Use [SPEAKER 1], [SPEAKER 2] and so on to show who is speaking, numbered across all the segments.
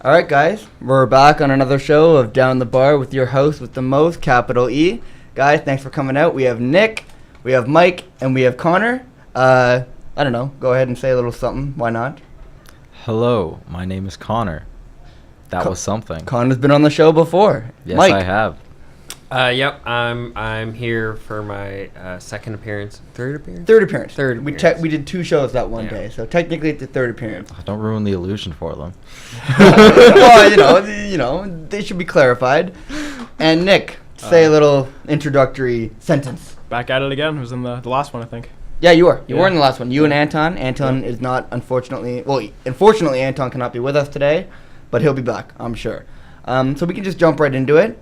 [SPEAKER 1] All right, guys, we're back on another show of Down the Bar with your host with the most, capital E. Guys, thanks for coming out. We have Nick, we have Mike, and we have Connor. I don't know. Go ahead and say a little something. Why not?
[SPEAKER 2] Hello, my name is Connor. That was something.
[SPEAKER 1] Connor's been on the show before.
[SPEAKER 2] Yes,
[SPEAKER 1] Mike.
[SPEAKER 2] I have.
[SPEAKER 3] Yep, I'm here for my second appearance. Third appearance?
[SPEAKER 1] Third appearance.
[SPEAKER 3] Third
[SPEAKER 1] We
[SPEAKER 3] appearance.
[SPEAKER 1] we did 2 shows that one
[SPEAKER 3] Yeah.
[SPEAKER 1] day, so technically it's the third appearance.
[SPEAKER 2] Don't ruin the illusion for them.
[SPEAKER 1] Well, they should be clarified. And Nick, say a little introductory sentence.
[SPEAKER 4] Back at it again. It was in the last one, I think.
[SPEAKER 1] Yeah, you were. You
[SPEAKER 4] Yeah.
[SPEAKER 1] were in the last one. You and Anton. Anton is not, unfortunately... Well, unfortunately, Anton cannot be with us today, but he'll be back, I'm sure. So we can just jump right into it.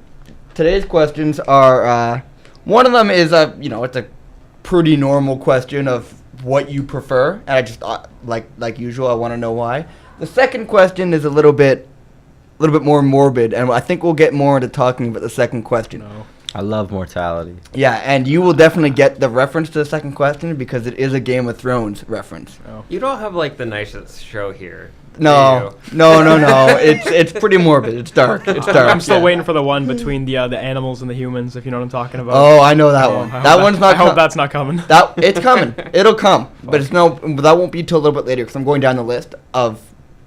[SPEAKER 1] Today's questions are... one of them is, it's a pretty normal question of what you prefer. And I just, like usual, I want to know why. The second question is a little bit more morbid, and I think we'll get more into talking about the second question.
[SPEAKER 4] No.
[SPEAKER 2] I love mortality.
[SPEAKER 1] Yeah, and you will definitely get the reference to the second question because it is a Game of Thrones reference.
[SPEAKER 4] Oh.
[SPEAKER 3] You don't have like the nicest show here.
[SPEAKER 1] No. It's pretty morbid. It's dark. It's dark.
[SPEAKER 4] I'm still
[SPEAKER 1] yeah.
[SPEAKER 4] waiting for the one between the animals and the humans, if you know what I'm talking about.
[SPEAKER 1] Oh, I know that
[SPEAKER 4] Yeah,
[SPEAKER 1] one.
[SPEAKER 4] I hope
[SPEAKER 1] That one's not.
[SPEAKER 4] I hope that's not coming.
[SPEAKER 1] It's coming. It'll come, but that won't be till a little bit later because I'm going down the list of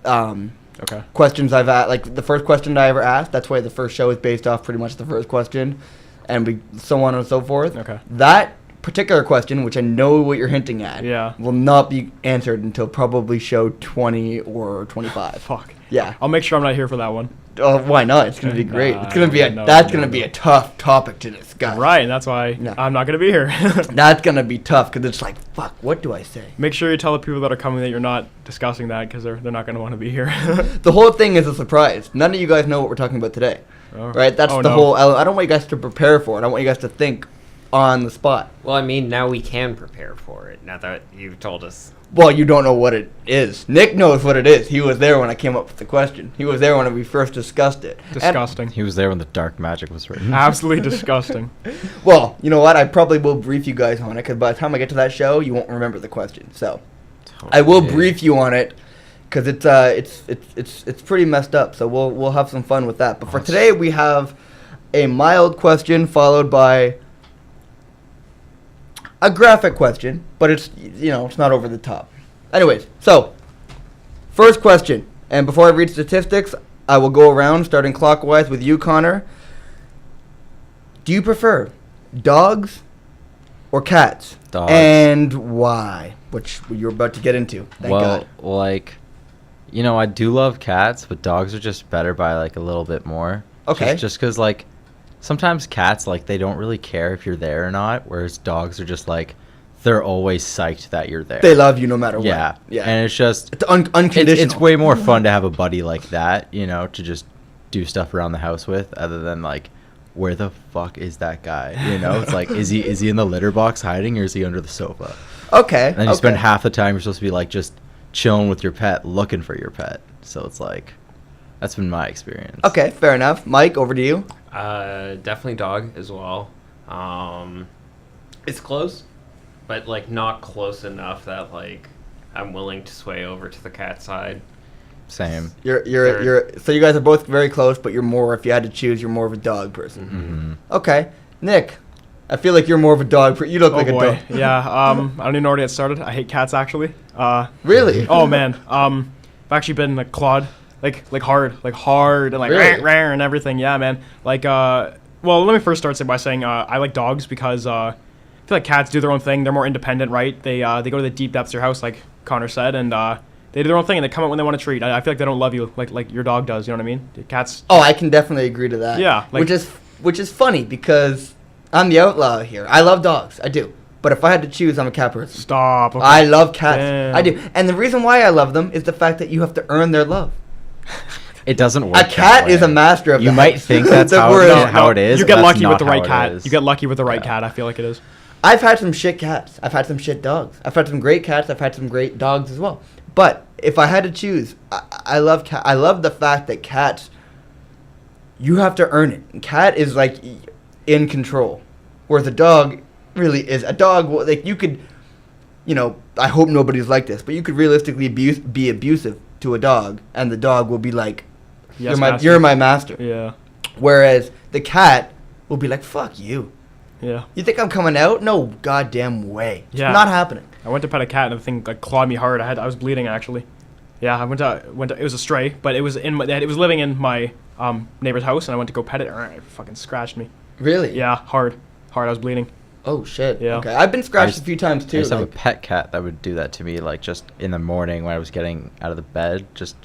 [SPEAKER 4] Okay.
[SPEAKER 1] questions I've asked. Like the first question I ever asked. That's why the first show is based off pretty much the first question, and so on and so forth.
[SPEAKER 4] Okay.
[SPEAKER 1] That particular question, which I know what you're hinting at,
[SPEAKER 4] Yeah.
[SPEAKER 1] will not be answered until probably show 20 or 25.
[SPEAKER 4] Fuck.
[SPEAKER 1] Yeah.
[SPEAKER 4] I'll make sure I'm not here for that one.
[SPEAKER 1] Oh, why not? It's gonna be great.
[SPEAKER 4] Nah,
[SPEAKER 1] It's gonna be
[SPEAKER 4] no,
[SPEAKER 1] that's
[SPEAKER 4] no,
[SPEAKER 1] gonna
[SPEAKER 4] no.
[SPEAKER 1] be a tough topic to discuss.
[SPEAKER 4] Right, and that's why
[SPEAKER 1] No.
[SPEAKER 4] I'm not going to be here.
[SPEAKER 1] That's gonna be tough because it's like, fuck. What do I say?
[SPEAKER 4] Make sure you tell the people that are coming that you're not discussing that because they're not going to want to be here.
[SPEAKER 1] The whole thing is a surprise. None of you guys know what we're talking about today,
[SPEAKER 4] Oh.
[SPEAKER 1] right? That's
[SPEAKER 4] Oh,
[SPEAKER 1] the
[SPEAKER 4] no.
[SPEAKER 1] whole. I don't want you guys to prepare for it. I want you guys to think on the spot.
[SPEAKER 3] Well, I mean, now we can prepare for it. Now that you've told us.
[SPEAKER 1] Well, you don't know what it is. Nick knows what it is. He was there when I came up with the question. He was there when we first discussed it. And-
[SPEAKER 4] Disgusting.
[SPEAKER 2] He was there when the dark magic was written.
[SPEAKER 4] Absolutely disgusting.
[SPEAKER 1] well, you know what? I probably will brief you guys on it because by the time I get to that show, you won't remember the question. So I will
[SPEAKER 2] Okay.
[SPEAKER 1] brief you on it because it's pretty messed up. So we'll have some fun with that. But for today, we have a mild question followed by a graphic question, but it's not over the top. Anyways, so first question, and before I read statistics, I will go around starting clockwise with you, Connor. Do you prefer dogs or cats?
[SPEAKER 2] Dogs.
[SPEAKER 1] And why? Which you're about to get into. Thank God.
[SPEAKER 2] I do love cats, but dogs are just better by like a little bit more.
[SPEAKER 1] Okay.
[SPEAKER 2] Just because like sometimes cats they don't really care if you're there or not, whereas dogs are just like they're always psyched that you're there.
[SPEAKER 1] They love you no matter
[SPEAKER 2] Yeah.
[SPEAKER 1] what. Yeah.
[SPEAKER 2] And it's just
[SPEAKER 1] It's unconditional.
[SPEAKER 2] it's way more fun to have a buddy like that, to just do stuff around the house with, other than like, where the fuck is that guy? It's like, is he in the litter box hiding or is he under the sofa?
[SPEAKER 1] Okay.
[SPEAKER 2] And then you spend half the time you're supposed to be like just chilling with your pet, looking for your pet. So it's like, that's been my experience.
[SPEAKER 1] Okay, fair enough. Mike, over to you.
[SPEAKER 3] Definitely dog as well. It's close, but like not close enough that like I'm willing to sway over to the cat side.
[SPEAKER 2] Same.
[SPEAKER 1] So you guys are both very close, but if you had to choose, you're more of a dog person.
[SPEAKER 2] Mm-hmm.
[SPEAKER 1] Okay, Nick, I feel like you're more of a dog. You look
[SPEAKER 4] Oh
[SPEAKER 1] like a
[SPEAKER 4] boy.
[SPEAKER 1] dog.
[SPEAKER 4] Yeah. I don't even know where to get started. I hate cats actually.
[SPEAKER 1] Really?
[SPEAKER 4] Oh man. I've actually been like clawed, like hard, and like
[SPEAKER 1] Really?
[SPEAKER 4] rah, and everything. Yeah, man. Like well, let me first start by saying I like dogs because I feel like cats do their own thing. They're more independent, right? They go to the deep depths of your house, like Connor said, and they do their own thing and they come out when they want to treat. I feel like they don't love you like your dog does. You know what I mean? Cats.
[SPEAKER 1] Oh, I can definitely agree to that.
[SPEAKER 4] Yeah, like-
[SPEAKER 1] which is funny because I'm the outlaw here. I love dogs. I do. But if I had to choose, I'm a cat person.
[SPEAKER 4] Stop. Okay.
[SPEAKER 1] I love cats.
[SPEAKER 4] Damn.
[SPEAKER 1] I do. And the reason why I love them is the fact that you have to earn their love.
[SPEAKER 2] It doesn't work.
[SPEAKER 1] A
[SPEAKER 2] that
[SPEAKER 1] cat is
[SPEAKER 2] way.
[SPEAKER 1] a master of
[SPEAKER 2] You
[SPEAKER 1] that.
[SPEAKER 2] might think that's
[SPEAKER 1] The
[SPEAKER 2] how
[SPEAKER 1] word-
[SPEAKER 2] it is.
[SPEAKER 4] You
[SPEAKER 2] but
[SPEAKER 4] get
[SPEAKER 2] that's
[SPEAKER 4] lucky with
[SPEAKER 2] not
[SPEAKER 4] the
[SPEAKER 2] how
[SPEAKER 4] right
[SPEAKER 2] it
[SPEAKER 4] cat.
[SPEAKER 2] is.
[SPEAKER 4] You get lucky with the right
[SPEAKER 2] Yeah.
[SPEAKER 4] cat. I feel like it is.
[SPEAKER 1] I've had some shit cats. I've had some shit dogs. I've had some great cats. I've had some great dogs as well. But if I had to choose, I love cat. I love the fact that cats, you have to earn it. Cat is like in control, whereas a dog really is. A dog, like you could, I hope nobody's like this, but you could realistically be abusive to a dog, and the dog will be like,
[SPEAKER 4] Yes,
[SPEAKER 1] you're my master.
[SPEAKER 4] Yeah.
[SPEAKER 1] Whereas the cat will be like, fuck you.
[SPEAKER 4] Yeah.
[SPEAKER 1] You think I'm coming out? No goddamn way. It's
[SPEAKER 4] Yeah.
[SPEAKER 1] not happening.
[SPEAKER 4] I went to pet a cat and the thing like clawed me hard. I was bleeding actually. Yeah, I went to it was a stray, but it was it was living in my neighbor's house, and I went to go pet it, and it fucking scratched me.
[SPEAKER 1] Really?
[SPEAKER 4] Yeah, hard. I was bleeding.
[SPEAKER 1] Oh shit.
[SPEAKER 4] Yeah.
[SPEAKER 1] Okay. I've been scratched a few times
[SPEAKER 2] I
[SPEAKER 1] too.
[SPEAKER 2] used to have a
[SPEAKER 1] Like,
[SPEAKER 2] pet cat that would do that to me, like just in the morning when I was getting out of the bed, just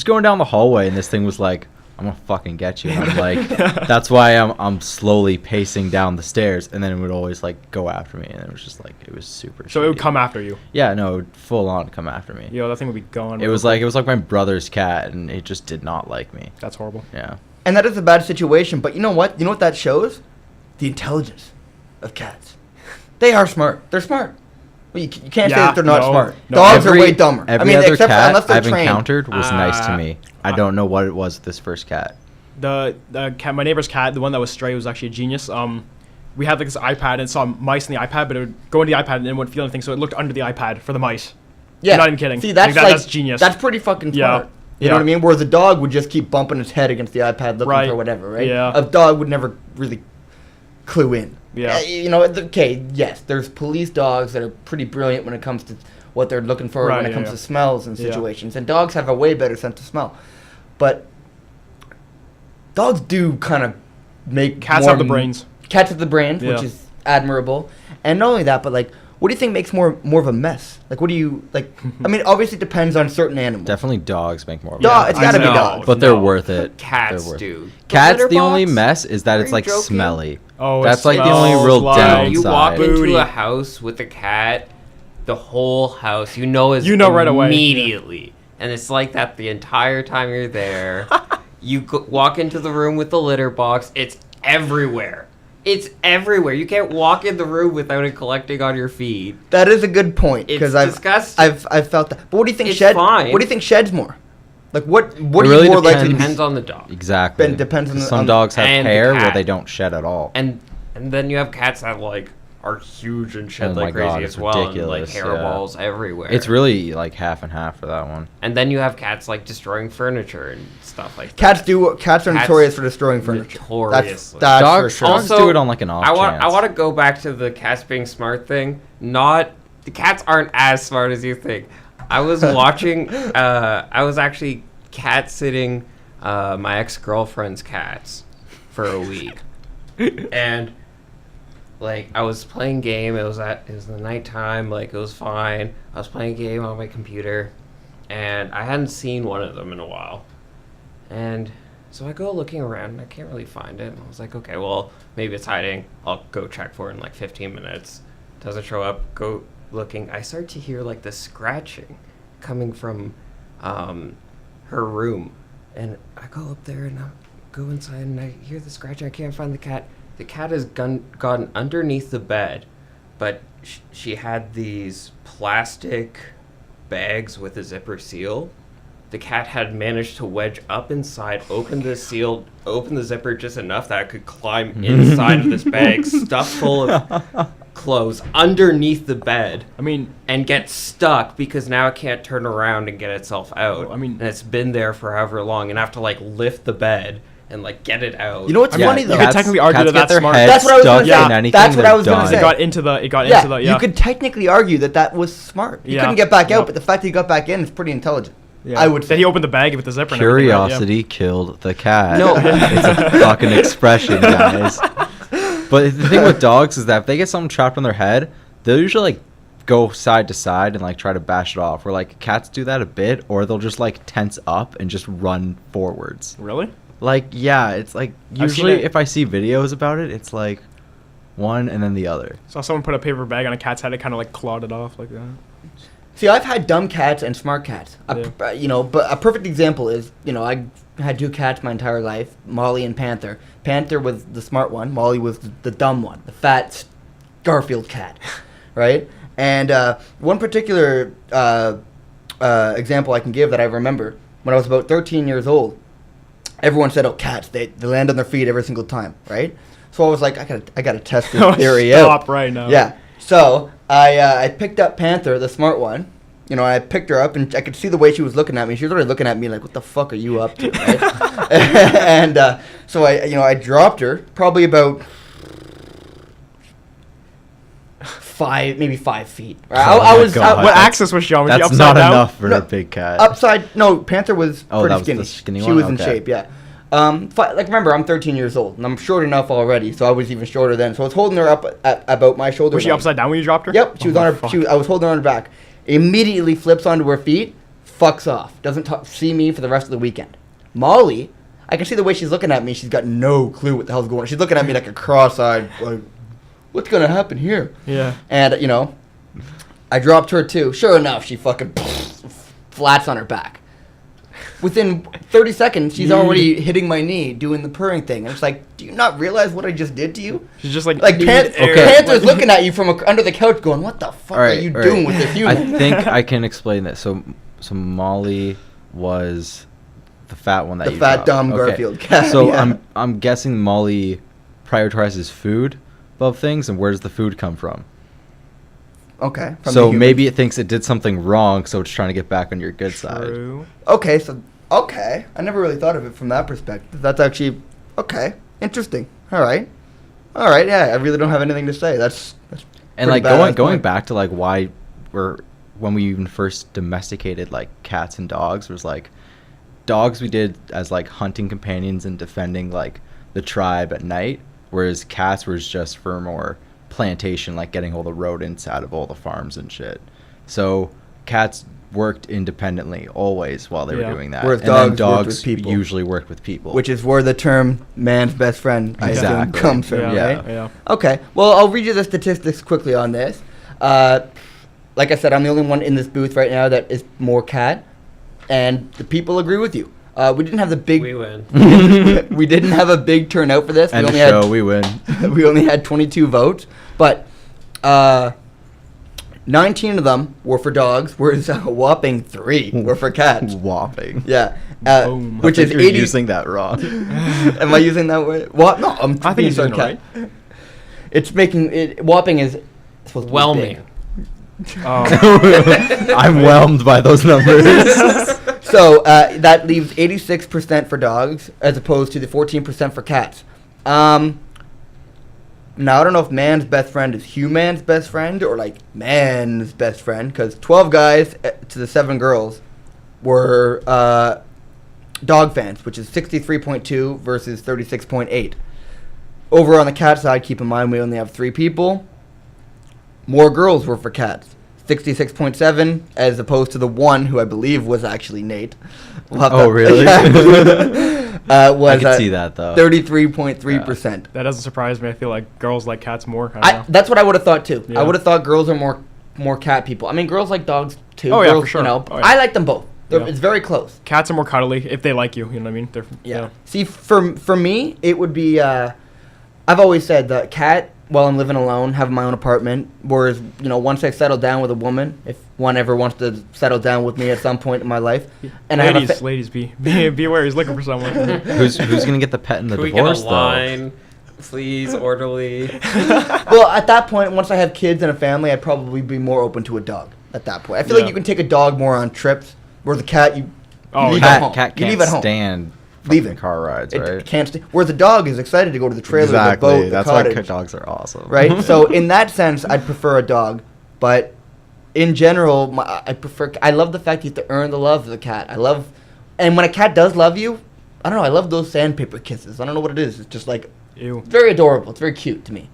[SPEAKER 2] going down the hallway, and this thing was like, "I'm gonna fucking get you." And I'm like, that's why I'm slowly pacing down the stairs, and then it would always like go after me, and it was just like it was super.
[SPEAKER 4] So it would
[SPEAKER 2] shitty.
[SPEAKER 4] come after you.
[SPEAKER 2] Yeah, no, it would full on come after me.
[SPEAKER 4] Yo, that thing would be gone.
[SPEAKER 2] It was like my brother's cat, and it just did not like me.
[SPEAKER 4] That's horrible.
[SPEAKER 2] Yeah.
[SPEAKER 1] and that is a bad situation. But you know what? You know what that shows? The intelligence of cats. They are smart. They're smart. Well, you can't say
[SPEAKER 4] Yeah,
[SPEAKER 1] that they're not
[SPEAKER 4] no,
[SPEAKER 1] smart.
[SPEAKER 4] no.
[SPEAKER 1] Dogs are way dumber.
[SPEAKER 2] Every other
[SPEAKER 1] except
[SPEAKER 2] cat
[SPEAKER 1] unless they're
[SPEAKER 2] I've
[SPEAKER 1] trained.
[SPEAKER 2] encountered was nice to me. I
[SPEAKER 4] uh,
[SPEAKER 2] don't know what it was with this first cat.
[SPEAKER 4] The cat, my neighbor's cat, the one that was stray, was actually a genius. We had like this iPad and saw mice in the iPad, but it would go into the iPad and it wouldn't feel anything, so it looked under the iPad for the mice.
[SPEAKER 1] Yeah.
[SPEAKER 4] I'm not even kidding.
[SPEAKER 1] See, that's
[SPEAKER 4] That's genius.
[SPEAKER 1] That's pretty fucking
[SPEAKER 4] Yeah.
[SPEAKER 1] smart. You know
[SPEAKER 4] Yeah.
[SPEAKER 1] what I mean? Whereas a dog would just keep bumping his head against the iPad looking
[SPEAKER 4] Right.
[SPEAKER 1] for whatever, right?
[SPEAKER 4] Yeah.
[SPEAKER 1] A dog would never really clue in.
[SPEAKER 4] Yeah.
[SPEAKER 1] You know, okay, yes, there's police dogs that are pretty brilliant when it comes to what they're looking for
[SPEAKER 4] Right,
[SPEAKER 1] when it
[SPEAKER 4] yeah,
[SPEAKER 1] comes
[SPEAKER 4] yeah.
[SPEAKER 1] to smells and
[SPEAKER 4] Yeah.
[SPEAKER 1] situations. And dogs have a way better sense of smell. But dogs do kind of make
[SPEAKER 4] Cats
[SPEAKER 1] more
[SPEAKER 4] have the brains.
[SPEAKER 1] Cats have the brains, which
[SPEAKER 4] Yeah.
[SPEAKER 1] is admirable. And not only that, but like, what do you think makes more of a mess? Like, what do you like? I mean, obviously, it depends on certain animals.
[SPEAKER 2] Definitely dogs make more. of a
[SPEAKER 1] Dog,
[SPEAKER 2] mess.
[SPEAKER 1] it's gotta be
[SPEAKER 3] No.
[SPEAKER 1] dogs.
[SPEAKER 2] But they're
[SPEAKER 3] No.
[SPEAKER 2] worth it.
[SPEAKER 3] Cats
[SPEAKER 2] They're worth
[SPEAKER 3] do.
[SPEAKER 2] Cats,
[SPEAKER 3] litter
[SPEAKER 2] the only
[SPEAKER 3] box?
[SPEAKER 2] mess is that
[SPEAKER 3] Are
[SPEAKER 2] it's
[SPEAKER 3] you
[SPEAKER 2] like
[SPEAKER 3] joking?
[SPEAKER 2] smelly.
[SPEAKER 4] Oh,
[SPEAKER 2] That's
[SPEAKER 4] it
[SPEAKER 2] like the only
[SPEAKER 4] smells
[SPEAKER 2] real
[SPEAKER 4] like-
[SPEAKER 2] downside.
[SPEAKER 3] You walk into
[SPEAKER 4] Booty.
[SPEAKER 3] a house with a cat, the whole house, you know
[SPEAKER 4] right away.
[SPEAKER 3] immediately. And it's like that the entire time you're there. You walk into the room with the litter box, it's everywhere. It's everywhere. You can't walk in the room without it collecting on your feet.
[SPEAKER 1] That is a good point
[SPEAKER 3] It's
[SPEAKER 1] because I've
[SPEAKER 3] disgusting.
[SPEAKER 1] I've felt that. But what do you think
[SPEAKER 3] It's
[SPEAKER 1] shed?
[SPEAKER 3] fine.
[SPEAKER 1] What do you think sheds more? Like what
[SPEAKER 2] It
[SPEAKER 1] are
[SPEAKER 2] really
[SPEAKER 1] you more likely
[SPEAKER 2] depends.
[SPEAKER 1] to
[SPEAKER 3] Depends on the dog.
[SPEAKER 2] Exactly.
[SPEAKER 1] Ben, depends on the-
[SPEAKER 2] Some
[SPEAKER 1] on-
[SPEAKER 2] dogs have
[SPEAKER 3] and the
[SPEAKER 2] hair where
[SPEAKER 3] cat.
[SPEAKER 2] they don't shed at all.
[SPEAKER 3] And then you have cats that like are huge and shed
[SPEAKER 2] Oh my
[SPEAKER 3] like crazy
[SPEAKER 2] God,
[SPEAKER 3] as
[SPEAKER 2] it's
[SPEAKER 3] well, and
[SPEAKER 2] ridiculous,
[SPEAKER 3] like
[SPEAKER 2] yeah.
[SPEAKER 3] hairballs everywhere.
[SPEAKER 2] It's really like half and half for that one.
[SPEAKER 3] And then you have cats like destroying furniture and stuff like
[SPEAKER 1] Cats
[SPEAKER 3] that.
[SPEAKER 1] do. Cats are
[SPEAKER 3] Cats
[SPEAKER 1] notorious for destroying furniture.
[SPEAKER 3] notoriously.
[SPEAKER 1] That's for
[SPEAKER 2] Dogs,
[SPEAKER 1] sure.
[SPEAKER 2] dogs
[SPEAKER 3] Also,
[SPEAKER 2] do it on like an off
[SPEAKER 3] I want
[SPEAKER 2] chance.
[SPEAKER 3] to go back to the cats being smart thing. Not the cats aren't as smart as you think. I was watching. I was actually cat sitting my ex-girlfriend's cats for a week, and like I was playing game. It was the nighttime. Like it was fine. I was playing a game on my computer, and I hadn't seen one of them in a while, and so I go looking around and I can't really find it. And I was like, okay, well, maybe it's hiding. I'll go check for it in like 15 minutes. Doesn't show up. Go looking. I start to hear like the scratching coming from her room. And I go up there and I go inside and I hear the scratching. I can't find the cat. The cat has gotten underneath the bed, but she had these plastic bags with a zipper seal. The cat had managed to wedge up inside, open the zipper just enough that I could climb inside of this bag stuffed full of clothes underneath the bed.
[SPEAKER 4] I mean,
[SPEAKER 3] And get stuck because now it can't turn around and get itself out.
[SPEAKER 4] I mean-
[SPEAKER 3] and it's been there for however long, and I have to like lift the bed and like get it out.
[SPEAKER 1] You know what's
[SPEAKER 4] Yeah,
[SPEAKER 1] funny
[SPEAKER 4] you
[SPEAKER 1] though?
[SPEAKER 4] could technically argue
[SPEAKER 2] cats
[SPEAKER 4] that
[SPEAKER 2] get
[SPEAKER 4] that's
[SPEAKER 2] their
[SPEAKER 4] smart.
[SPEAKER 2] heads
[SPEAKER 1] That's what I was
[SPEAKER 2] stuck
[SPEAKER 1] gonna say.
[SPEAKER 2] in anything
[SPEAKER 1] That's what I was
[SPEAKER 2] they've
[SPEAKER 1] gonna
[SPEAKER 2] done.
[SPEAKER 1] say.
[SPEAKER 4] it got into the.
[SPEAKER 1] Yeah,
[SPEAKER 4] Yeah.
[SPEAKER 1] you could technically argue that was smart. He
[SPEAKER 4] Yeah.
[SPEAKER 1] couldn't get back out,
[SPEAKER 4] Yep.
[SPEAKER 1] but the fact that he got back in is pretty intelligent.
[SPEAKER 4] Yeah.
[SPEAKER 1] I would
[SPEAKER 4] That
[SPEAKER 1] say.
[SPEAKER 4] he opened the bag with the zipper. and everything, right? Yeah.
[SPEAKER 2] Curiosity killed the cat.
[SPEAKER 3] No.
[SPEAKER 2] It's a fucking expression, guys. But the thing with dogs is that if they get something trapped on their head, they'll usually like go side to side and like try to bash it off. Where like cats do that a bit, or they'll just like tense up and just run forwards.
[SPEAKER 4] Really?
[SPEAKER 2] Like yeah, it's like
[SPEAKER 4] seen
[SPEAKER 2] usually
[SPEAKER 4] it.
[SPEAKER 2] if I see videos about it, it's like one and then the other.
[SPEAKER 4] Saw someone put a paper bag on a cat's head. It kind of like clawed it off like that.
[SPEAKER 1] See, I've had dumb cats and smart cats.
[SPEAKER 4] Yeah.
[SPEAKER 1] You know, but a perfect example is, you know, I had two cats my entire life, Molly and Panther. Panther was the smart one. Molly was the dumb one, the fat Garfield cat, right? And one particular example I can give that I remember, when I was about 13 years old, everyone said, oh, cats, they land on their feet every single time, right? So I was like, I gotta test this theory out.
[SPEAKER 4] Stop right now.
[SPEAKER 1] Yeah. So I picked up Panther, the smart one, you know, I picked her up, and I could see the way she was looking at me. She was already looking at me like, what the fuck are you up to, right? And so I dropped her probably about 5 feet.
[SPEAKER 4] What axis was she on? Was she
[SPEAKER 2] That's
[SPEAKER 4] upside
[SPEAKER 2] not
[SPEAKER 4] down?
[SPEAKER 2] enough for
[SPEAKER 1] No,
[SPEAKER 2] a big cat.
[SPEAKER 1] Upside. No, Panther was
[SPEAKER 2] Oh,
[SPEAKER 1] pretty
[SPEAKER 2] that was
[SPEAKER 1] skinny.
[SPEAKER 2] the skinny
[SPEAKER 1] She
[SPEAKER 2] one?
[SPEAKER 1] was in
[SPEAKER 2] Okay.
[SPEAKER 1] shape, yeah. Like remember, I'm 13 years old, and I'm short enough already, so I was even shorter then. So I was holding her up at about my shoulder.
[SPEAKER 4] Was she
[SPEAKER 1] length.
[SPEAKER 4] upside down when you dropped her?
[SPEAKER 1] Yep, she was on her.
[SPEAKER 4] fuck.
[SPEAKER 1] I was holding her on her back. Immediately flips onto her feet, fucks off. Doesn't see me for the rest of the weekend. Molly, I can see the way she's looking at me. She's got no clue what the hell's going on. She's looking at me like a cross-eyed, like, what's gonna happen here?
[SPEAKER 4] Yeah.
[SPEAKER 1] And I dropped her too. Sure enough, she fucking flats on her back. Within 30 seconds, she's already hitting my knee, doing the purring thing. And it's like, do you not realize what I just did to you?
[SPEAKER 4] She's just like
[SPEAKER 1] Panther's
[SPEAKER 4] Okay.
[SPEAKER 1] looking at you from under the couch going, what the fuck are you doing with this human?
[SPEAKER 2] I think I can explain that. So Molly was the fat one that
[SPEAKER 1] The
[SPEAKER 2] you
[SPEAKER 1] fat
[SPEAKER 2] dropped.
[SPEAKER 1] Dom
[SPEAKER 2] Okay.
[SPEAKER 1] Garfield cat.
[SPEAKER 2] So
[SPEAKER 1] yeah.
[SPEAKER 2] I'm guessing Molly prioritizes food above things, and where does the food come from?
[SPEAKER 1] Okay. from the
[SPEAKER 2] So
[SPEAKER 1] human.
[SPEAKER 2] maybe it thinks it did something wrong, so it's trying to get back on your good side.
[SPEAKER 4] True.
[SPEAKER 1] Okay. I never really thought of it from that perspective. That's actually, okay. Interesting. All right. Yeah, I really don't have anything to say. That's
[SPEAKER 2] And
[SPEAKER 1] pretty
[SPEAKER 2] like
[SPEAKER 1] badass
[SPEAKER 2] going
[SPEAKER 1] point.
[SPEAKER 2] back to like why when we even first domesticated like cats and dogs, was like dogs we did as like hunting companions and defending like the tribe at night, whereas cats was just for more plantation, like getting all the rodents out of all the farms and shit. So cats worked independently always while they
[SPEAKER 4] Yeah.
[SPEAKER 2] were doing that.
[SPEAKER 1] Whereas
[SPEAKER 2] and then
[SPEAKER 1] dogs worked with
[SPEAKER 2] dogs
[SPEAKER 1] people.
[SPEAKER 2] usually worked with people.
[SPEAKER 1] Which is where the term man's best friend, I assume,
[SPEAKER 2] Exactly.
[SPEAKER 1] comes from,
[SPEAKER 4] Yeah.
[SPEAKER 1] right?
[SPEAKER 4] Yeah.
[SPEAKER 1] Okay. Well, I'll read you the statistics quickly on this. Like I said, I'm the only one in this booth right now that is more cat, and the people agree with you. We didn't have the big.
[SPEAKER 3] We win.
[SPEAKER 1] We didn't have a big turnout for this.
[SPEAKER 2] End
[SPEAKER 1] we
[SPEAKER 2] of
[SPEAKER 1] only
[SPEAKER 2] show, we win.
[SPEAKER 1] we only had 22 votes, but 19 of them were for dogs, whereas a whopping 3 were for cats.
[SPEAKER 2] Whopping.
[SPEAKER 1] Yeah.
[SPEAKER 4] Boom.
[SPEAKER 1] Which
[SPEAKER 2] I
[SPEAKER 1] is
[SPEAKER 2] think you're
[SPEAKER 1] 80.
[SPEAKER 2] using that wrong.
[SPEAKER 1] Am I using that word? What? No, I'm
[SPEAKER 4] I think
[SPEAKER 1] being
[SPEAKER 4] he's using it
[SPEAKER 1] sarcastic. It's making it. Whopping is supposed to be
[SPEAKER 3] Whelming.
[SPEAKER 1] big.
[SPEAKER 4] Oh.
[SPEAKER 2] I'm whelmed by those numbers.
[SPEAKER 1] So that leaves 86% for dogs, as opposed to the 14% for cats. Now I don't know if man's best friend is human's best friend or like man's best friend, because 12 guys to the 7 girls were dog fans, which is 63.2 versus 36.8. Over on the cat side, keep in mind we only have 3 people. More girls were for cats, 66.7, as opposed to the one who I believe was actually Nate.
[SPEAKER 2] Oh, really?
[SPEAKER 1] Was
[SPEAKER 2] I could see that though.
[SPEAKER 1] 33.3%.
[SPEAKER 4] That doesn't surprise me. I feel like girls like cats more. I don't know.
[SPEAKER 1] That's what I would have thought too.
[SPEAKER 4] Yeah.
[SPEAKER 1] I would have thought girls are more cat people. I mean, girls like dogs too.
[SPEAKER 4] Oh, yeah,
[SPEAKER 1] girls,
[SPEAKER 4] for sure.
[SPEAKER 1] You know,
[SPEAKER 4] Oh, yeah.
[SPEAKER 1] I like them both.
[SPEAKER 4] Yeah.
[SPEAKER 1] It's very close.
[SPEAKER 4] Cats are more cuddly if they like you. You know what I mean? They're,
[SPEAKER 1] Yeah. See, for me, it would be. I've always said the cat, while I'm living alone, having my own apartment. Whereas, once I settle down with a woman, if one ever wants to settle down with me at some point in my life, and
[SPEAKER 4] ladies, be aware. He's looking for someone.
[SPEAKER 2] who's gonna get the pet in the
[SPEAKER 3] Can we
[SPEAKER 2] divorce
[SPEAKER 3] get a
[SPEAKER 2] though?
[SPEAKER 3] line, please, orderly?
[SPEAKER 1] well, at that point, once I have kids and a family, I'd probably be more open to a dog. At that point, I feel like
[SPEAKER 4] Yeah.
[SPEAKER 1] you can take a dog more on trips, where the cat you
[SPEAKER 4] Oh,
[SPEAKER 1] leave
[SPEAKER 4] yeah.
[SPEAKER 1] at home.
[SPEAKER 2] Cat
[SPEAKER 1] You
[SPEAKER 2] can't
[SPEAKER 1] leave at home.
[SPEAKER 2] stand
[SPEAKER 1] Leaving.
[SPEAKER 2] fucking car rides,
[SPEAKER 1] It
[SPEAKER 2] right?
[SPEAKER 1] can't stay. Whereas the dog is excited to go to the trailer,
[SPEAKER 2] Exactly.
[SPEAKER 1] the boat, the
[SPEAKER 2] That's
[SPEAKER 1] cottage.
[SPEAKER 2] why dogs are awesome.
[SPEAKER 1] Right? So in that sense, I'd prefer a dog. But in general, I love the fact you have to earn the love of the cat. And when a cat does love you, I don't know, I love those sandpaper kisses. I don't know what it is. It's just like,
[SPEAKER 4] Ew.
[SPEAKER 1] it's very adorable. It's very cute to me.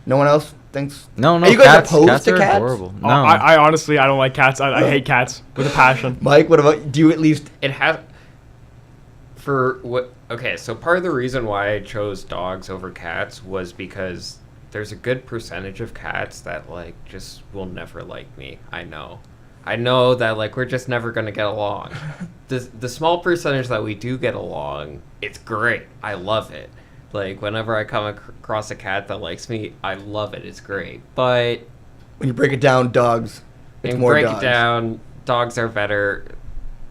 [SPEAKER 1] No one else thinks?
[SPEAKER 2] No,
[SPEAKER 1] Are you guys
[SPEAKER 2] cats,
[SPEAKER 1] opposed
[SPEAKER 2] cats
[SPEAKER 1] to
[SPEAKER 2] are
[SPEAKER 1] cats?
[SPEAKER 2] adorable. No,
[SPEAKER 4] I honestly, I don't like cats. I hate cats with a passion.
[SPEAKER 1] Mike, what about, do you at least,
[SPEAKER 3] It has. For what? Okay, so part of the reason why I chose dogs over cats was because there's a good percentage of cats that like just will never like me. I know that like we're just never gonna get along. The small percentage that we do get along, it's great. I love it. Like whenever I come across a cat that likes me, I love it. It's great. But
[SPEAKER 1] when you break it down, dogs, it's
[SPEAKER 3] and
[SPEAKER 1] more
[SPEAKER 3] break
[SPEAKER 1] dogs.
[SPEAKER 3] it down, dogs are better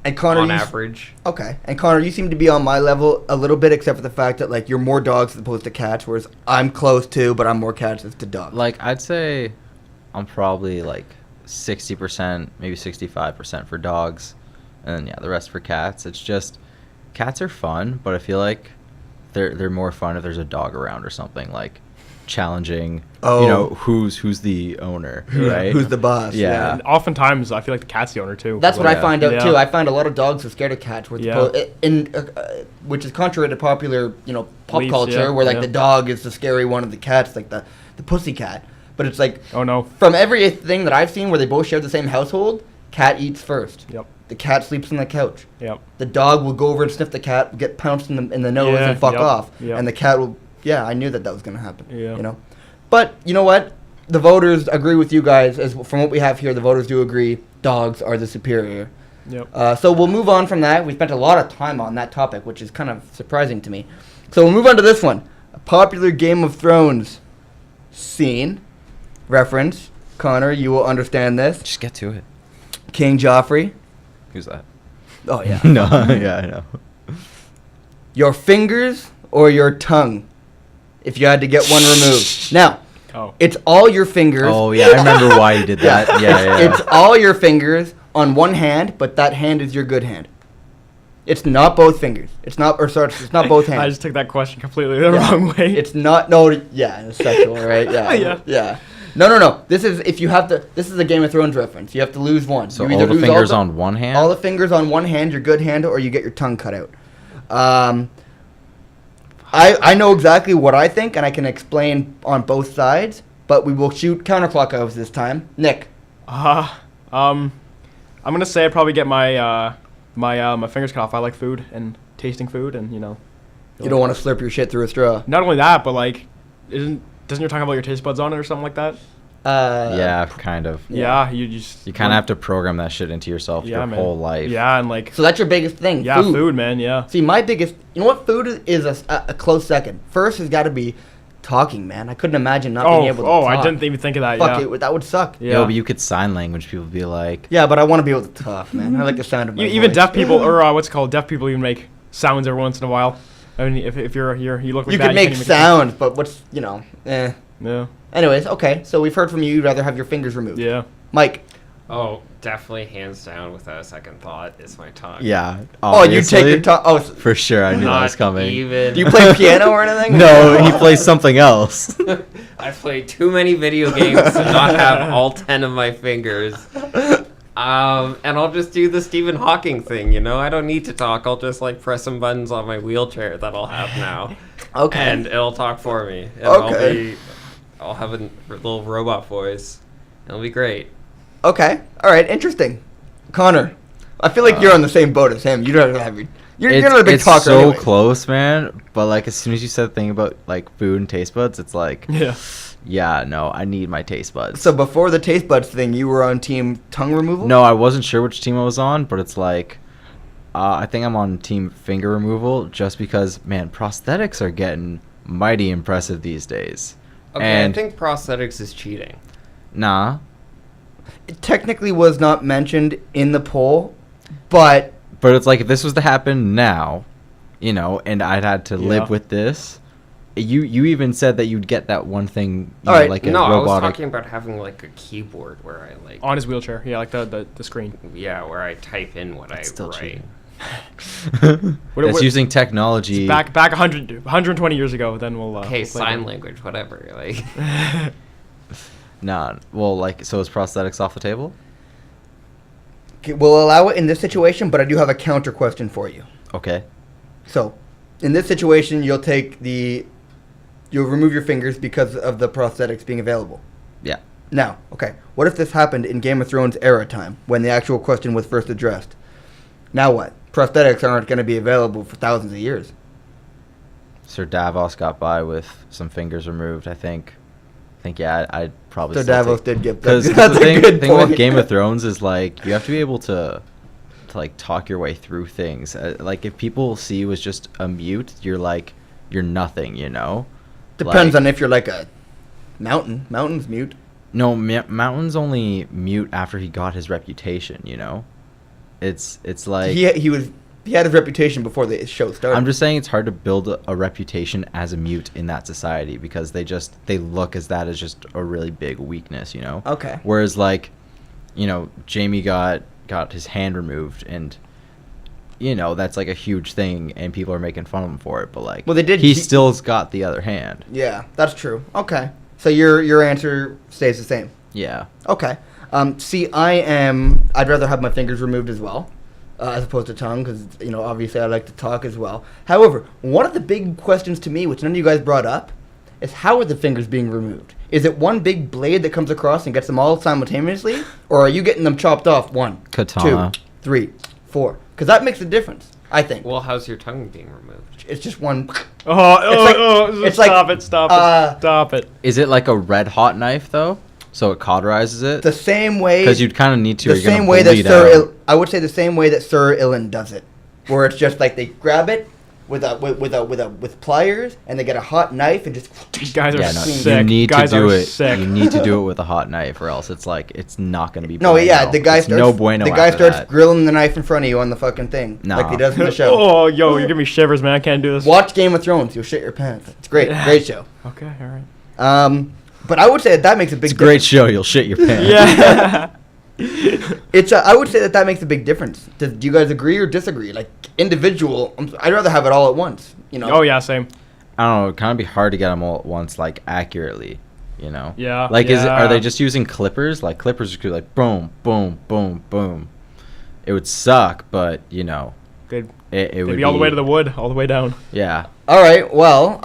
[SPEAKER 1] And Connor,
[SPEAKER 3] on
[SPEAKER 1] you
[SPEAKER 3] average.
[SPEAKER 1] Okay. And Connor, you seem to be on my level a little bit, except for the fact that like you're more dogs as opposed to cats, whereas I'm close to, but I'm more cats as to dogs.
[SPEAKER 2] like I'd say I'm probably like 60%, maybe 65% for dogs, and then yeah, the rest for cats. It's just cats are fun, but I feel like they're more fun if there's a dog around or something, like challenging.
[SPEAKER 1] Oh.
[SPEAKER 2] You know, who's the owner, right?
[SPEAKER 1] Who's the boss?
[SPEAKER 2] Yeah.
[SPEAKER 4] And oftentimes, I feel like the cat's the owner too.
[SPEAKER 1] That's what
[SPEAKER 2] Yeah.
[SPEAKER 1] I find out
[SPEAKER 4] Yeah.
[SPEAKER 1] too. I find a lot of dogs are scared of cats, which,
[SPEAKER 4] Yeah.
[SPEAKER 1] which is contrary to popular, pop
[SPEAKER 4] Beliefs,
[SPEAKER 1] culture,
[SPEAKER 4] yeah,
[SPEAKER 1] where like
[SPEAKER 4] yeah.
[SPEAKER 1] the dog is the scary one of the cats, like the pussy cat. But it's like
[SPEAKER 4] Oh no.
[SPEAKER 1] from everything that I've seen where they both share the same household, cat eats first.
[SPEAKER 4] Yep.
[SPEAKER 1] The cat sleeps on the couch.
[SPEAKER 4] Yep.
[SPEAKER 1] The dog will go over and sniff the cat, get pounced in the nose,
[SPEAKER 4] Yeah,
[SPEAKER 1] and fuck
[SPEAKER 4] yep,
[SPEAKER 1] off.
[SPEAKER 4] yep.
[SPEAKER 1] And the cat will. Yeah, I knew that was gonna happen.
[SPEAKER 4] Yeah.
[SPEAKER 1] But you know what? The voters agree with you guys. As from what we have here, the voters do agree. Dogs are the superior.
[SPEAKER 4] Yep.
[SPEAKER 1] So we'll move on from that. We spent a lot of time on that topic, which is kind of surprising to me. So we'll move on to this one. A popular Game of Thrones scene, reference. Connor, you will understand this.
[SPEAKER 2] Just get to it.
[SPEAKER 1] King Joffrey.
[SPEAKER 2] Who's that?
[SPEAKER 1] Oh, yeah.
[SPEAKER 2] No, yeah, I know.
[SPEAKER 1] Your fingers or your tongue, if you had to get one removed. Now,
[SPEAKER 4] Oh.
[SPEAKER 1] it's all your fingers.
[SPEAKER 2] Oh yeah, I remember why you did that. Yeah.
[SPEAKER 1] It's all your fingers on one hand, but that hand is your good hand. It's not both fingers. It's not both hands.
[SPEAKER 4] I just took that question completely the
[SPEAKER 1] Yeah.
[SPEAKER 4] wrong way.
[SPEAKER 1] It's not. No. Yeah. It's sexual, right? Yeah.
[SPEAKER 4] Yeah.
[SPEAKER 1] Yeah. No. This is if you have to. This is a Game of Thrones reference. You have to lose one.
[SPEAKER 2] So
[SPEAKER 1] you
[SPEAKER 2] all the
[SPEAKER 1] lose
[SPEAKER 2] fingers on one hand.
[SPEAKER 1] all the fingers on one hand, your good hand, or you get your tongue cut out. I know exactly what I think, and I can explain on both sides. But we will shoot counterclockwise this time. Nick.
[SPEAKER 4] I'm gonna say I'd probably get my my fingers cut off. I like food and tasting food, and
[SPEAKER 1] You don't want to slurp your shit through a straw.
[SPEAKER 4] Not only that, but like, doesn't your tongue have all your taste buds on it or something like that?
[SPEAKER 2] Yeah, kind of.
[SPEAKER 4] Yeah, you just
[SPEAKER 2] You kind of have to program that shit into yourself
[SPEAKER 4] Yeah,
[SPEAKER 2] your
[SPEAKER 4] man.
[SPEAKER 2] whole life.
[SPEAKER 4] Yeah, and like
[SPEAKER 1] So that's your biggest thing.
[SPEAKER 4] yeah, food, man. Yeah.
[SPEAKER 1] See, my biggest. You know what? Food is a close second. First has got to be talking, man. I couldn't imagine not being able to talk.
[SPEAKER 4] I didn't even think of that.
[SPEAKER 1] Fuck
[SPEAKER 4] yeah.
[SPEAKER 1] it, that would suck.
[SPEAKER 4] Yeah.
[SPEAKER 2] Yo, but you could sign language. People would be like,
[SPEAKER 1] Yeah, but I want to be able to talk, man. I like the sound of my
[SPEAKER 4] Even
[SPEAKER 1] voice.
[SPEAKER 4] deaf people, or what's it called, deaf people even make sounds every once in a while. I mean, if you look like
[SPEAKER 1] You
[SPEAKER 4] that,
[SPEAKER 1] can make
[SPEAKER 4] can't even
[SPEAKER 1] sounds, but what's eh.
[SPEAKER 4] Yeah.
[SPEAKER 1] Anyways, okay. So we've heard from you. You'd rather have your fingers removed.
[SPEAKER 4] Yeah.
[SPEAKER 1] Mike.
[SPEAKER 3] Oh, definitely hands down without a second thought is my tongue.
[SPEAKER 2] yeah.
[SPEAKER 1] Oh, you take your
[SPEAKER 2] obviously.
[SPEAKER 1] tongue. Oh,
[SPEAKER 2] For sure, I knew that was
[SPEAKER 3] Not
[SPEAKER 2] coming.
[SPEAKER 3] even.
[SPEAKER 1] do you play piano or anything?
[SPEAKER 2] No, he plays something else.
[SPEAKER 3] I played too many video games to not have all 10 of my fingers. And I'll just do the Stephen Hawking thing, I don't need to talk. I'll just press some buttons on my wheelchair that I'll have now.
[SPEAKER 1] Okay.
[SPEAKER 3] And it'll talk for me. And
[SPEAKER 1] Okay.
[SPEAKER 3] I'll have a little robot voice. It'll be great.
[SPEAKER 1] Okay. All right. Interesting. Connor, I feel like you're on the same boat as him. You don't have your. You're not a big
[SPEAKER 2] it's
[SPEAKER 1] talker.
[SPEAKER 2] so
[SPEAKER 1] anyway.
[SPEAKER 2] close, man. But as soon as you said the thing about food and taste buds, it's like,
[SPEAKER 4] Yeah.
[SPEAKER 2] yeah, no, I need my taste buds.
[SPEAKER 1] So before the taste buds thing, you were on team tongue removal.
[SPEAKER 2] No, I wasn't sure which team I was on, but it's like, I think I'm on team finger removal just because, man, prosthetics are getting mighty impressive these days.
[SPEAKER 3] Okay,
[SPEAKER 2] And
[SPEAKER 3] I think prosthetics is cheating.
[SPEAKER 2] nah,
[SPEAKER 1] It technically was not mentioned in the poll, but
[SPEAKER 2] but it's like if this was to happen now, and I'd had to
[SPEAKER 4] Yeah.
[SPEAKER 2] live with this. You even said that you'd get that one thing,
[SPEAKER 1] All right.
[SPEAKER 2] like a
[SPEAKER 3] No, I was
[SPEAKER 2] robotic.
[SPEAKER 3] talking about having a keyboard where I
[SPEAKER 4] On his wheelchair. Yeah, like the screen.
[SPEAKER 3] where I type in what
[SPEAKER 2] That's
[SPEAKER 3] I
[SPEAKER 2] still
[SPEAKER 3] write.
[SPEAKER 2] cheating.
[SPEAKER 4] What-
[SPEAKER 2] That's
[SPEAKER 4] what-
[SPEAKER 2] using technology.
[SPEAKER 4] Back 120 years ago. Then we'll.
[SPEAKER 3] Okay,
[SPEAKER 4] we'll play
[SPEAKER 3] sign
[SPEAKER 4] it.
[SPEAKER 3] language, whatever.
[SPEAKER 2] Nah, well, so is prosthetics off the table?
[SPEAKER 1] okay, we'll allow it in this situation. But I do have a counter question for you.
[SPEAKER 2] Okay.
[SPEAKER 1] So, in this situation, you'll remove your fingers because of the prosthetics being available.
[SPEAKER 2] Yeah.
[SPEAKER 1] Now, okay, what if this happened in Game of Thrones era time when the actual question was first addressed? Now what? Prosthetics aren't going to be available for thousands of years.
[SPEAKER 2] Sir Davos got by with some fingers removed, I think. Yeah, I'd probably
[SPEAKER 1] So
[SPEAKER 2] still
[SPEAKER 1] Davos
[SPEAKER 2] take-
[SPEAKER 1] did get
[SPEAKER 2] Because
[SPEAKER 1] that's
[SPEAKER 2] the
[SPEAKER 1] a
[SPEAKER 2] thing,
[SPEAKER 1] good
[SPEAKER 2] thing
[SPEAKER 1] point.
[SPEAKER 2] with Game of Thrones is you have to be able to talk your way through things. If people see you as just a mute, you're nothing,
[SPEAKER 1] Depends
[SPEAKER 2] Like-
[SPEAKER 1] on if you're like a mountain. Mountain's mute.
[SPEAKER 2] No, Mountain's only mute after he got his reputation, It's like
[SPEAKER 1] He had his reputation before the show started.
[SPEAKER 2] I'm just saying it's hard to build a reputation as a mute in that society because they look as that as just a really big weakness,
[SPEAKER 1] Okay.
[SPEAKER 2] Whereas Jamie got his hand removed, and that's like a huge thing, and people are making fun of him for it. But like,
[SPEAKER 1] Well, they did.
[SPEAKER 2] he still's got the other hand.
[SPEAKER 1] Yeah, that's true. Okay, so your answer stays the same.
[SPEAKER 2] Yeah.
[SPEAKER 1] Okay. See, I'd rather have my fingers removed as well, as opposed to tongue, because obviously I like to talk as well. However, one of the big questions to me, which none of you guys brought up, is how are the fingers being removed? Is it one big blade that comes across and gets them all simultaneously, or are you getting them chopped off 1,
[SPEAKER 2] Katana.
[SPEAKER 1] 2, 3, 4? Because that makes a difference, I think.
[SPEAKER 3] Well, how's your tongue being removed?
[SPEAKER 1] It's just one.
[SPEAKER 4] It's
[SPEAKER 1] like-
[SPEAKER 4] stop it.
[SPEAKER 2] Is it like a red hot knife though? So it cauterizes it?
[SPEAKER 1] The same way.
[SPEAKER 2] Because you'd kind of need to.
[SPEAKER 1] The
[SPEAKER 2] or you're
[SPEAKER 1] same
[SPEAKER 2] gonna
[SPEAKER 1] way that
[SPEAKER 2] bleed out.
[SPEAKER 1] I would say the same way that Sir Ilan does it, where it's just like they grab it with pliers and they get a hot knife and just.
[SPEAKER 4] These guys are
[SPEAKER 2] Yeah, no,
[SPEAKER 4] sick.
[SPEAKER 2] you need
[SPEAKER 4] guys
[SPEAKER 2] to do
[SPEAKER 4] are
[SPEAKER 2] it.
[SPEAKER 4] sick.
[SPEAKER 2] You need to do it with a hot knife, or else it's not going to be.
[SPEAKER 1] No, yeah,
[SPEAKER 2] bueno.
[SPEAKER 1] the guy
[SPEAKER 2] It's
[SPEAKER 1] starts.
[SPEAKER 2] no bueno.
[SPEAKER 1] The guy
[SPEAKER 2] after
[SPEAKER 1] starts
[SPEAKER 2] that.
[SPEAKER 1] grilling the knife in front of you on the fucking thing,
[SPEAKER 2] No.
[SPEAKER 1] like he does in the show.
[SPEAKER 4] Oh, yo, you're giving me shivers, man. I can't do this.
[SPEAKER 1] Watch Game of Thrones, you'll shit your pants. It's great, great show.
[SPEAKER 4] Okay, all right.
[SPEAKER 1] But I would say that makes a big.
[SPEAKER 2] It's a great show. You'll shit your pants.
[SPEAKER 4] Yeah.
[SPEAKER 1] It's. I would say that makes a big difference. Do you guys agree or disagree? Like individual, I'd rather have it all at once.
[SPEAKER 4] Oh yeah, same.
[SPEAKER 2] I don't know. It'd kind of be hard to get them all at once, like accurately.
[SPEAKER 4] Yeah.
[SPEAKER 2] Like,
[SPEAKER 4] yeah.
[SPEAKER 2] are they just using clippers? Like clippers could like boom, boom, boom, boom. It would suck, but
[SPEAKER 4] They'd,
[SPEAKER 2] it would
[SPEAKER 4] be all the way to the wood, all the way down.
[SPEAKER 2] Yeah.
[SPEAKER 1] All right. Well,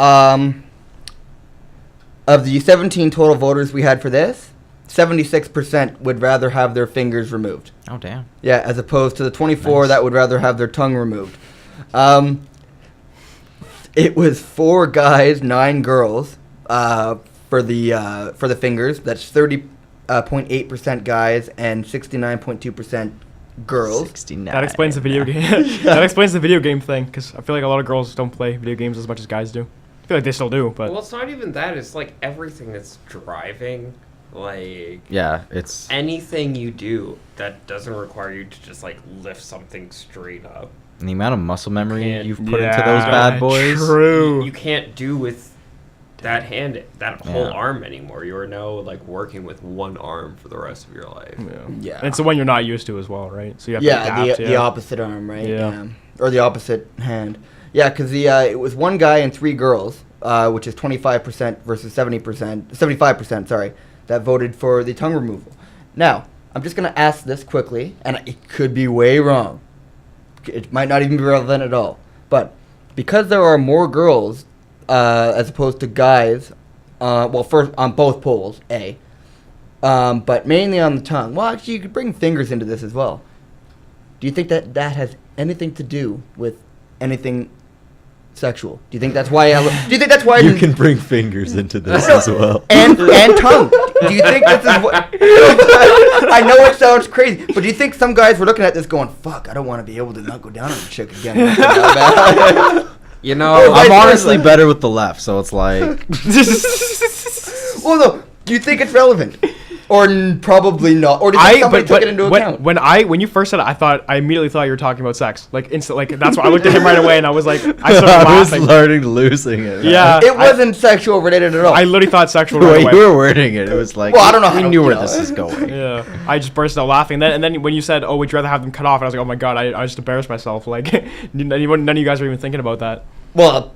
[SPEAKER 1] of the 17 total voters we had for this, 76% would rather have their fingers removed.
[SPEAKER 2] Oh damn.
[SPEAKER 1] Yeah, as opposed to the 24
[SPEAKER 2] Nice.
[SPEAKER 1] that would rather have their tongue removed. It was 4 guys, 9 girls for the fingers. That's 30.8% guys and 69.2% girls.
[SPEAKER 2] 69.
[SPEAKER 4] That explains the video game. That explains the video game thing, because I feel like a lot of girls don't play video games as much as guys do. I feel like they still do, but
[SPEAKER 3] Well, it's not even that. It's like everything that's driving, like
[SPEAKER 2] Yeah, it's.
[SPEAKER 3] anything you do that doesn't require you to just like lift something straight up.
[SPEAKER 2] And the amount of muscle memory
[SPEAKER 3] Can't-
[SPEAKER 2] you've put into those bad boys.
[SPEAKER 4] True.
[SPEAKER 3] You can't do with that whole
[SPEAKER 2] Yeah.
[SPEAKER 3] arm anymore. You are now like working with one arm for the rest of your life.
[SPEAKER 1] Yeah.
[SPEAKER 4] And it's the one you're not used to as well, right? So you have to
[SPEAKER 1] Yeah,
[SPEAKER 4] adapt.
[SPEAKER 1] the opposite arm, right?
[SPEAKER 4] Yeah.
[SPEAKER 1] Or the opposite hand. Yeah, because it was 1 guy and 3 girls, which is 25% versus 75%, sorry, that voted for the tongue removal. Now, I'm just going to ask this quickly, and it could be way wrong. It might not even be relevant at all. But because there are more girls as opposed to guys, first on both polls, A, but mainly on the tongue. Well, actually, you could bring fingers into this as well. Do you think that has anything to do with anything sexual? Do you think that's why? Do you think that's why?
[SPEAKER 2] You can bring fingers into this as well.
[SPEAKER 1] and tongue. Do you think this is what? I know it sounds crazy, but do you think some guys were looking at this going, "Fuck, I don't want to be able to not go down on a chick again."
[SPEAKER 3] You know,
[SPEAKER 1] Oh,
[SPEAKER 2] I'm
[SPEAKER 1] vice
[SPEAKER 2] honestly
[SPEAKER 1] versa.
[SPEAKER 2] better with the left, so it's like.
[SPEAKER 1] Well, no. Do you think it's relevant, or probably not, or do you think somebody took it into account?
[SPEAKER 4] When you first said it, I immediately thought you were talking about sex. Like instant, like that's why I looked at him right away and I was like, I started
[SPEAKER 2] I was
[SPEAKER 4] laughing.
[SPEAKER 2] learning losing it.
[SPEAKER 4] Yeah.
[SPEAKER 1] It wasn't sexual related at all.
[SPEAKER 4] I literally thought sexual
[SPEAKER 2] The
[SPEAKER 4] right
[SPEAKER 2] way
[SPEAKER 4] away.
[SPEAKER 2] you were wording it, it was like.
[SPEAKER 1] Well, I don't know how
[SPEAKER 2] We
[SPEAKER 1] to-
[SPEAKER 2] knew
[SPEAKER 1] you
[SPEAKER 2] where
[SPEAKER 1] know.
[SPEAKER 2] this is going.
[SPEAKER 4] Yeah, I just burst out laughing. And then when you said, "Oh, would you rather have them cut off?" and I was like, "Oh my god, I just embarrassed myself." Like none of you guys were even thinking about that.
[SPEAKER 1] Well,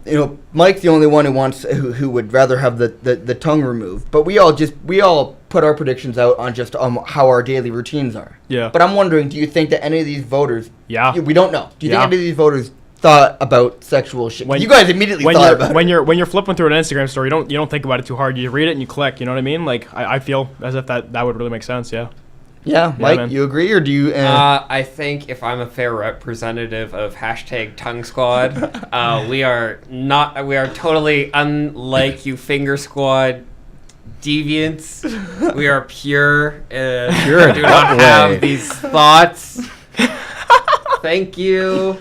[SPEAKER 1] Mike's the only one who would rather have the tongue removed. But we all put our predictions out on just how our daily routines are.
[SPEAKER 4] Yeah.
[SPEAKER 1] But I'm wondering, do you think that any of these voters?
[SPEAKER 4] Yeah.
[SPEAKER 1] We don't know. Do you
[SPEAKER 4] Yeah.
[SPEAKER 1] think any of these voters thought about sexual shit?
[SPEAKER 4] When-
[SPEAKER 1] You guys immediately
[SPEAKER 4] when
[SPEAKER 1] thought
[SPEAKER 4] you're
[SPEAKER 1] about
[SPEAKER 4] when
[SPEAKER 1] it.
[SPEAKER 4] you're flipping through an Instagram story, you don't think about it too hard. You read it and you click. You know what I mean? Like I feel as if that would really make sense. Yeah.
[SPEAKER 1] Yeah, Mike,
[SPEAKER 4] man.
[SPEAKER 1] you agree or do you?
[SPEAKER 3] I think if I'm a fair representative of #Tongue Squad, we are totally unlike you Finger Squad deviants. We are pure.
[SPEAKER 2] Pure,
[SPEAKER 3] Do not
[SPEAKER 2] way.
[SPEAKER 3] have these thoughts. Thank you.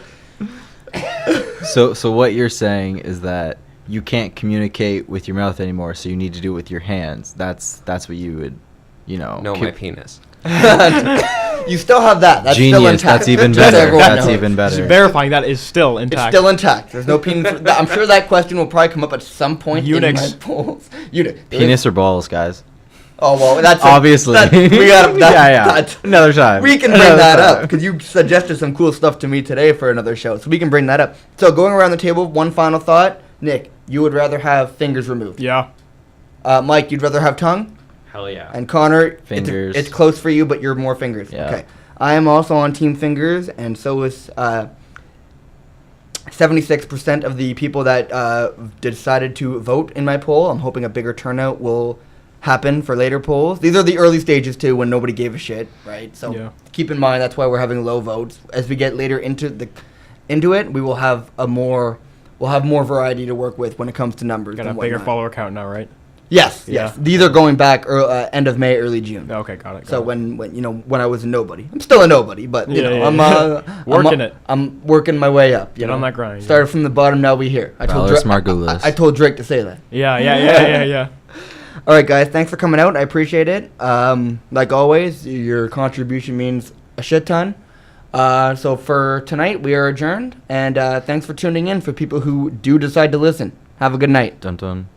[SPEAKER 2] So what you're saying is that you can't communicate with your mouth anymore, so you need to do it with your hands. That's what you would,
[SPEAKER 3] No, my penis.
[SPEAKER 1] You still have that. That's still
[SPEAKER 2] Genius.
[SPEAKER 1] intact.
[SPEAKER 2] That's even
[SPEAKER 1] Just
[SPEAKER 2] better.
[SPEAKER 1] everyone
[SPEAKER 2] That's
[SPEAKER 1] knows.
[SPEAKER 2] even
[SPEAKER 4] Just
[SPEAKER 2] better.
[SPEAKER 4] verifying that is still
[SPEAKER 1] It's
[SPEAKER 4] intact.
[SPEAKER 1] still intact. There's no penis. I'm sure that question will probably come up at some point
[SPEAKER 4] Eunuchs.
[SPEAKER 1] in my polls. Eunuch.
[SPEAKER 2] Penis or balls, guys?
[SPEAKER 1] Oh well, that's
[SPEAKER 2] Obviously.
[SPEAKER 1] we got
[SPEAKER 2] Yeah. Another time.
[SPEAKER 1] We can bring
[SPEAKER 2] Another
[SPEAKER 1] that
[SPEAKER 2] time.
[SPEAKER 1] up because you suggested some cool stuff to me today for another show, so we can bring that up. So going around the table, one final thought. Nick, you would rather have fingers removed.
[SPEAKER 4] Yeah.
[SPEAKER 1] Mike, you'd rather have tongue.
[SPEAKER 3] Hell yeah.
[SPEAKER 1] And Connor,
[SPEAKER 2] Fingers.
[SPEAKER 1] It's close for you, but you're more fingers.
[SPEAKER 2] Yeah.
[SPEAKER 1] Okay. I am also on team fingers, and so is 76% of the people that decided to vote in my poll. I'm hoping a bigger turnout will happen for later polls. These are the early stages too, when nobody gave a shit, right? So
[SPEAKER 4] Yeah.
[SPEAKER 1] keep in mind that's why we're having low votes. As we get later into it, we will have more variety to work with when it comes to numbers.
[SPEAKER 4] Got a
[SPEAKER 1] and
[SPEAKER 4] bigger
[SPEAKER 1] whatnot.
[SPEAKER 4] follower count now, right?
[SPEAKER 1] Yes,
[SPEAKER 4] Yeah.
[SPEAKER 1] yes. These are going back end of May, early June.
[SPEAKER 4] Okay, got it.
[SPEAKER 1] So when when I was a nobody, I'm still a nobody, but you
[SPEAKER 4] Yeah,
[SPEAKER 1] know,
[SPEAKER 4] yeah,
[SPEAKER 1] I'm
[SPEAKER 4] yeah. Working it.
[SPEAKER 1] I'm working my way up. You
[SPEAKER 4] Get
[SPEAKER 1] know?
[SPEAKER 4] on that grind.
[SPEAKER 1] Started from the bottom, now we here.
[SPEAKER 2] Valorous Margulis.
[SPEAKER 1] I told Drake to say that.
[SPEAKER 4] Yeah.
[SPEAKER 1] All right, guys, thanks for coming out. I appreciate it. Like always, your contribution means a shit ton. So for tonight, we are adjourned, and thanks for tuning in. For people who do decide to listen, have a good night.
[SPEAKER 2] Dun dun.